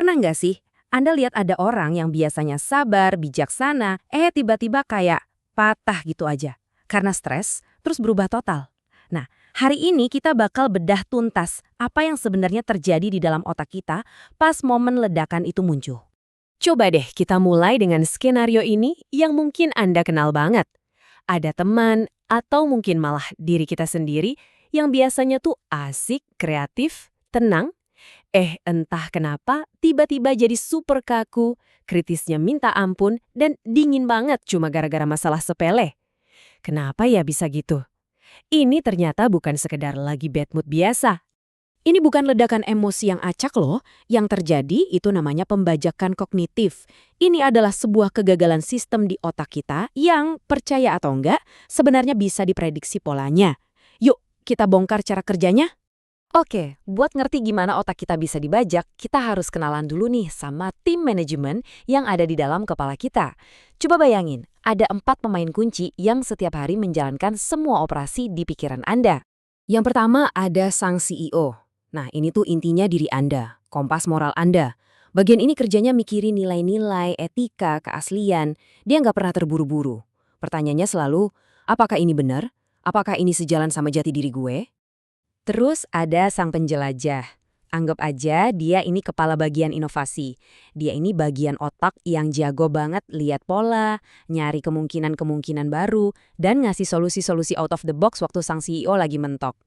Pernah nggak sih Anda lihat ada orang yang biasanya sabar, bijaksana, tiba-tiba kayak patah gitu aja. Karena stres, terus berubah total. Nah, hari ini kita bakal bedah tuntas apa yang sebenarnya terjadi di dalam otak kita pas momen ledakan itu muncul. Coba deh kita mulai dengan skenario ini yang mungkin Anda kenal banget. Ada teman atau mungkin malah diri kita sendiri yang biasanya tuh asik, kreatif, tenang. Entah kenapa tiba-tiba jadi super kaku, kritisnya minta ampun, dan dingin banget cuma gara-gara masalah sepele. Kenapa ya bisa gitu? Ini ternyata bukan sekedar lagi bad mood biasa. Ini bukan ledakan emosi yang acak loh, yang terjadi itu namanya pembajakan kognitif. Ini adalah sebuah kegagalan sistem di otak kita yang, percaya atau enggak, sebenarnya bisa diprediksi polanya. Yuk, kita bongkar cara kerjanya. Oke, buat ngerti gimana otak kita bisa dibajak, kita harus kenalan dulu nih sama tim manajemen yang ada di dalam kepala kita. Coba bayangin, ada 4 pemain kunci yang setiap hari menjalankan semua operasi di pikiran Anda. Yang pertama ada sang CEO. Nah, ini tuh intinya diri Anda, kompas moral Anda. Bagian ini kerjanya mikirin nilai-nilai, etika, keaslian. Dia nggak pernah terburu-buru. Pertanyaannya selalu, apakah ini benar? Apakah ini sejalan sama jati diri gue? Terus ada sang penjelajah. Anggap aja dia ini kepala bagian inovasi. Dia ini bagian otak yang jago banget lihat pola, nyari kemungkinan-kemungkinan baru, dan ngasih solusi-solusi out of the box waktu sang CEO lagi mentok.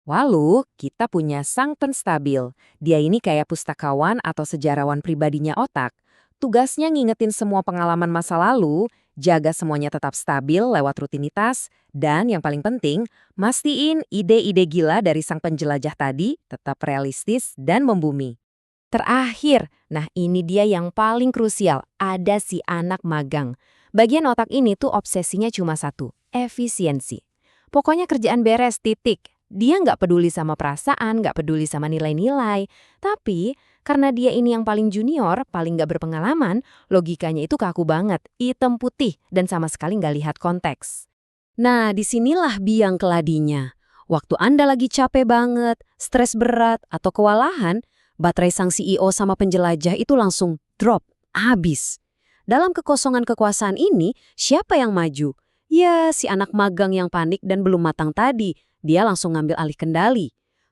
Lalu, kita punya sang penstabil. Dia ini kayak pustakawan atau sejarawan pribadinya otak. Tugasnya ngingetin semua pengalaman masa lalu, jaga semuanya tetap stabil lewat rutinitas, dan yang paling penting, mastiin ide-ide gila dari sang penjelajah tadi tetap realistis dan membumi. Terakhir, nah ini dia yang paling krusial, ada si anak magang. Bagian otak ini tuh obsesinya cuma satu, efisiensi. Pokoknya kerjaan beres, titik. Dia nggak peduli sama perasaan, nggak peduli sama nilai-nilai. Tapi, karena dia ini yang paling junior, paling nggak berpengalaman, logikanya itu kaku banget, hitam putih, dan sama sekali nggak lihat konteks. Nah, disinilah biang keladinya. Waktu Anda lagi capek banget, stres berat, atau kewalahan, baterai sang CEO sama penjelajah itu langsung drop, habis. Dalam kekosongan kekuasaan ini, siapa yang maju? Ya, si anak magang yang panik dan belum matang tadi. Dia langsung ngambil alih kendali.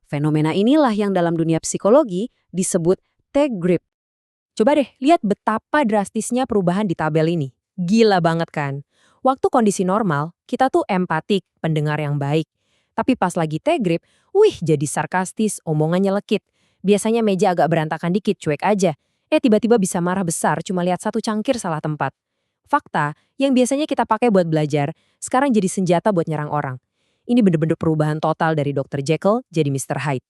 Fenomena inilah yang dalam dunia psikologi disebut take grip. Coba deh lihat betapa drastisnya perubahan di tabel ini. Gila banget kan? Waktu kondisi normal, kita tuh empatik, pendengar yang baik. Tapi pas lagi take grip, jadi sarkastis, omongannya lekit. Biasanya meja agak berantakan dikit, cuek aja. Tiba-tiba bisa marah besar cuma lihat satu cangkir salah tempat. Fakta yang biasanya kita pakai buat belajar, sekarang jadi senjata buat nyerang orang. Ini bener-bener perubahan total dari Dr. Jekyll jadi Mr. Hyde.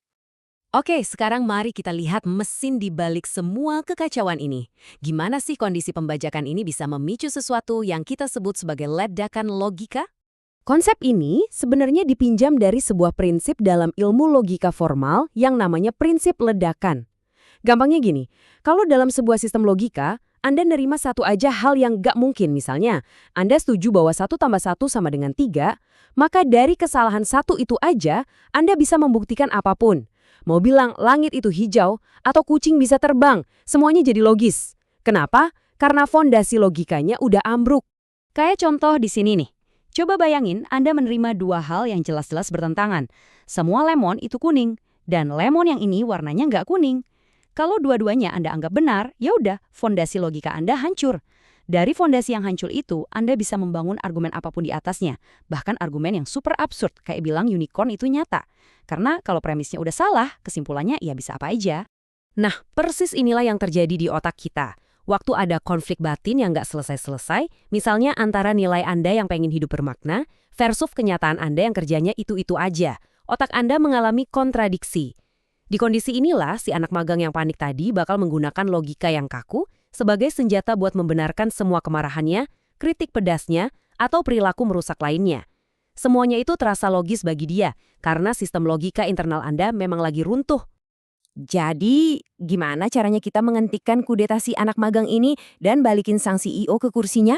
Oke, sekarang mari kita lihat mesin di balik semua kekacauan ini. Gimana sih kondisi pembajakan ini bisa memicu sesuatu yang kita sebut sebagai ledakan logika? Konsep ini sebenarnya dipinjam dari sebuah prinsip dalam ilmu logika formal yang namanya prinsip ledakan. Gampangnya gini, kalau dalam sebuah sistem logika, Anda nerima satu aja hal yang gak mungkin. Misalnya, Anda setuju bahwa 1 tambah 1 sama dengan 3, maka dari kesalahan satu itu aja, Anda bisa membuktikan apapun. Mau bilang langit itu hijau, atau kucing bisa terbang, semuanya jadi logis. Kenapa? Karena fondasi logikanya udah ambruk. Kayak contoh di sini nih. Coba bayangin Anda menerima 2 hal yang jelas-jelas bertentangan. Semua lemon itu kuning, dan lemon yang ini warnanya nggak kuning. Kalau dua-duanya Anda anggap benar, ya udah, fondasi logika Anda hancur. Dari fondasi yang hancur itu, Anda bisa membangun argumen apapun di atasnya. Bahkan argumen yang super absurd, kayak bilang unicorn itu nyata. Karena kalau premisnya udah salah, kesimpulannya ya bisa apa aja. Nah, persis inilah yang terjadi di otak kita. Waktu ada konflik batin yang nggak selesai-selesai, misalnya antara nilai Anda yang pengen hidup bermakna, versus kenyataan Anda yang kerjanya itu-itu aja. Otak Anda mengalami kontradiksi. Di kondisi inilah, si anak magang yang panik tadi bakal menggunakan logika yang kaku sebagai senjata buat membenarkan semua kemarahannya, kritik pedasnya, atau perilaku merusak lainnya. Semuanya itu terasa logis bagi dia, karena sistem logika internal Anda memang lagi runtuh. Jadi, gimana caranya kita menghentikan kudeta si anak magang ini dan balikin sang CEO ke kursinya?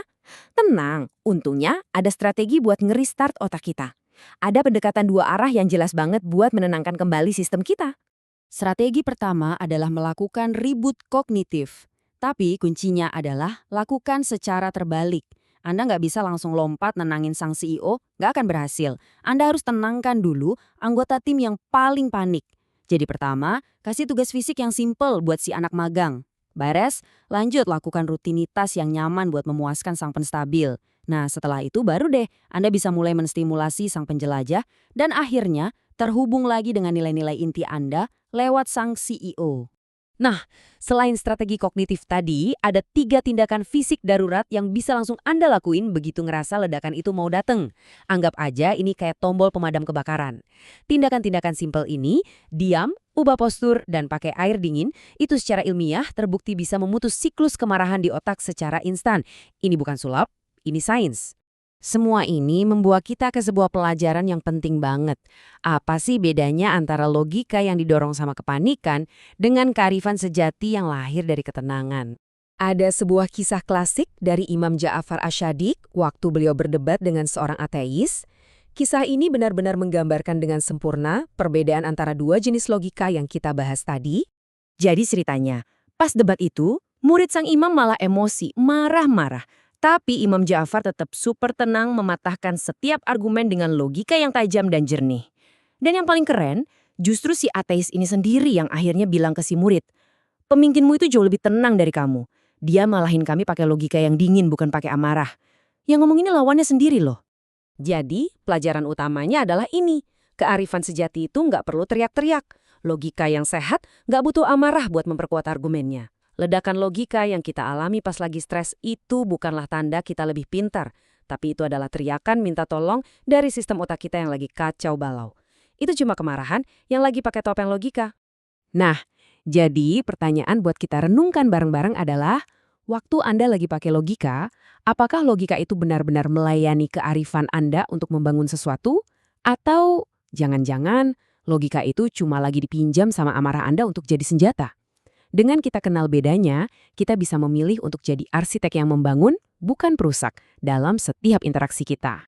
Tenang, untungnya ada strategi buat nge-restart otak kita. Ada pendekatan 2 arah yang jelas banget buat menenangkan kembali sistem kita. Strategi pertama adalah melakukan reboot kognitif. Tapi kuncinya adalah lakukan secara terbalik. Anda nggak bisa langsung lompat nenangin sang CEO, nggak akan berhasil. Anda harus tenangkan dulu anggota tim yang paling panik. Jadi pertama, kasih tugas fisik yang simpel buat si anak magang. Beres, lanjut lakukan rutinitas yang nyaman buat memuaskan sang penstabil. Nah, setelah itu baru deh Anda bisa mulai menstimulasi sang penjelajah dan akhirnya terhubung lagi dengan nilai-nilai inti Anda lewat sang CEO. Nah, selain strategi kognitif tadi, ada 3 tindakan fisik darurat yang bisa langsung Anda lakuin begitu ngerasa ledakan itu mau dateng. Anggap aja ini kayak tombol pemadam kebakaran. Tindakan-tindakan simpel ini, diam, ubah postur, dan pakai air dingin, itu secara ilmiah terbukti bisa memutus siklus kemarahan di otak secara instan. Ini bukan sulap, ini sains. Semua ini membawa kita ke sebuah pelajaran yang penting banget. Apa sih bedanya antara logika yang didorong sama kepanikan dengan kearifan sejati yang lahir dari ketenangan? Ada sebuah kisah klasik dari Imam Ja'far Asy-Syadiq waktu beliau berdebat dengan seorang ateis. Kisah ini benar-benar menggambarkan dengan sempurna perbedaan antara dua jenis logika yang kita bahas tadi. Jadi ceritanya, pas debat itu, murid sang imam malah emosi, marah-marah. Tapi Imam Ja'far tetap super tenang mematahkan setiap argumen dengan logika yang tajam dan jernih. Dan yang paling keren, justru si ateis ini sendiri yang akhirnya bilang ke si murid, "Pemimpinmu itu jauh lebih tenang dari kamu. Dia malahin kami pakai logika yang dingin bukan pakai amarah." Yang ngomong ini lawannya sendiri loh. Jadi, pelajaran utamanya adalah ini. Kearifan sejati itu nggak perlu teriak-teriak. Logika yang sehat nggak butuh amarah buat memperkuat argumennya. Ledakan logika yang kita alami pas lagi stres itu bukanlah tanda kita lebih pintar, tapi itu adalah teriakan minta tolong dari sistem otak kita yang lagi kacau balau. Itu cuma kemarahan yang lagi pakai topeng logika. Nah, jadi pertanyaan buat kita renungkan bareng-bareng adalah, waktu Anda lagi pakai logika, apakah logika itu benar-benar melayani kearifan Anda untuk membangun sesuatu? Atau jangan-jangan logika itu cuma lagi dipinjam sama amarah Anda untuk jadi senjata? Dengan kita kenal bedanya, kita bisa memilih untuk jadi arsitek yang membangun, bukan perusak, dalam setiap interaksi kita.